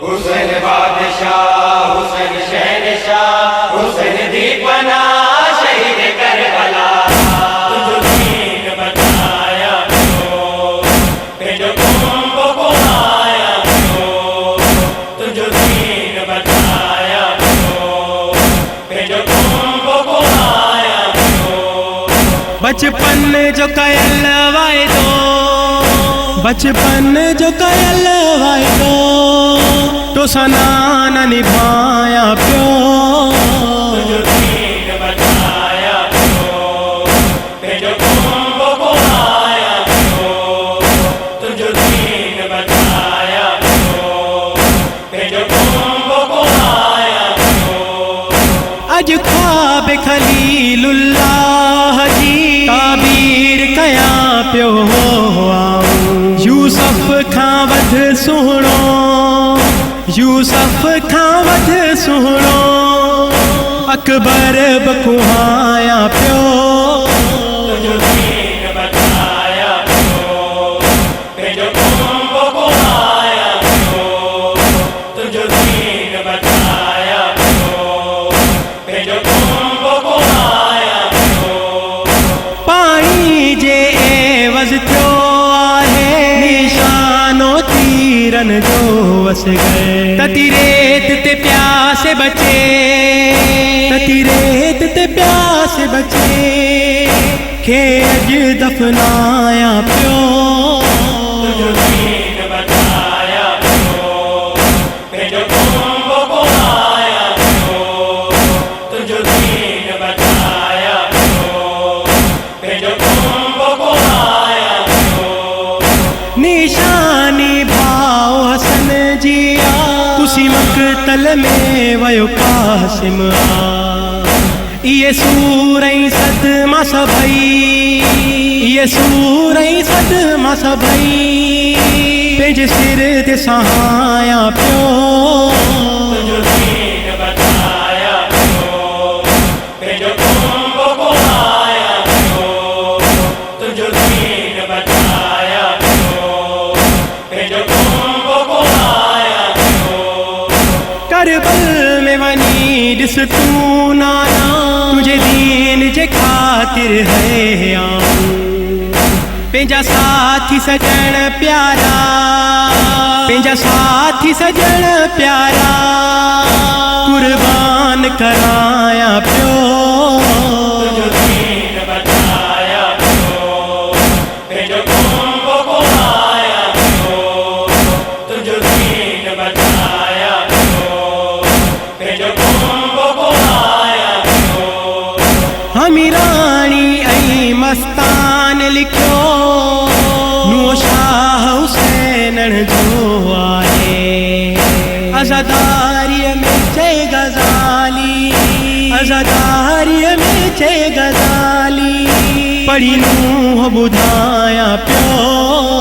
हुसैन बादशाह, हुसैन शहनशाह, हुसैन दीपना शहीद करबला। तुझो दीन बताया क्यों, तेजो कुंभ को आया क्यों। तुझो दीन बताया क्यों, तेजो कुंभ को आया क्यों। बचपन जो कयल वायदो, बचपन जो कयल वायदो, तो सना न निभाया प्यो। तुझो दीन बताया क्यों, तेजो कुंभ को आया क्यों। तुझो दीन बताया क्यों, तेजो कुंभ को आया क्यों। अज ख्वाब खलीलुल्लाह जी ताबीर कया प्यो यूसुफ खां वध सुहिणो, यूसुफ खां वध सुहिणो अकबर बकुहाया प्यो। तुझो दीन बताया क्यों, तेजो कुंभ को आया क्यों। तुझो दीन बताया क्यों, तेजो कुंभ को आया क्यों। पाणी जे एवज़ थियो आहे निशानो तीरन जो वस गए। तती रेत ते प्यासे बचे, तती रेत ते प्यासे बचे खे अज दफनाया प्यो। तुझो दीन बताया क्यों, तेजो कुंभ को आया क्यों। तुझो दीन बताया क्यों, तेजो कुंभ को आया क्यों। निशानी भाव हसन जिया तुसी मक़तल में वयो कासिम आ। ये सूरई सदमा सभई, ये सूरई सदमा सभई पंहिंजे सिर ते सहाया प्यो। तुझो दीन बताया क्यों, तेजो कुंभ को आया क्यों। तुझो दीन बताया क्यों, तेजो कुंभ को आया क्यों। करबल में वनी ॾिस तूं नाना तुझे दीन जे ख़ातिर है आऊं। पंहिंजा साथी सजण प्यारा, पंहिंजा साथी सजण प्यारा कुर्बान कराया प्यो। तुझो दीन बताया क्यों, तेजो कुंभ को आया क्यों। तुझो दीन बताया क्यों, तेजो कुंभ को आया क्यों। हमीराणी ऐं मस्तान लिखियो नूं शाह हुसैनण जो आहे। अज़ादारीअ में चए गज़ाली, अज़ादारीअ में चए गज़ाली पढ़ी नूं ॿुधाया पियो।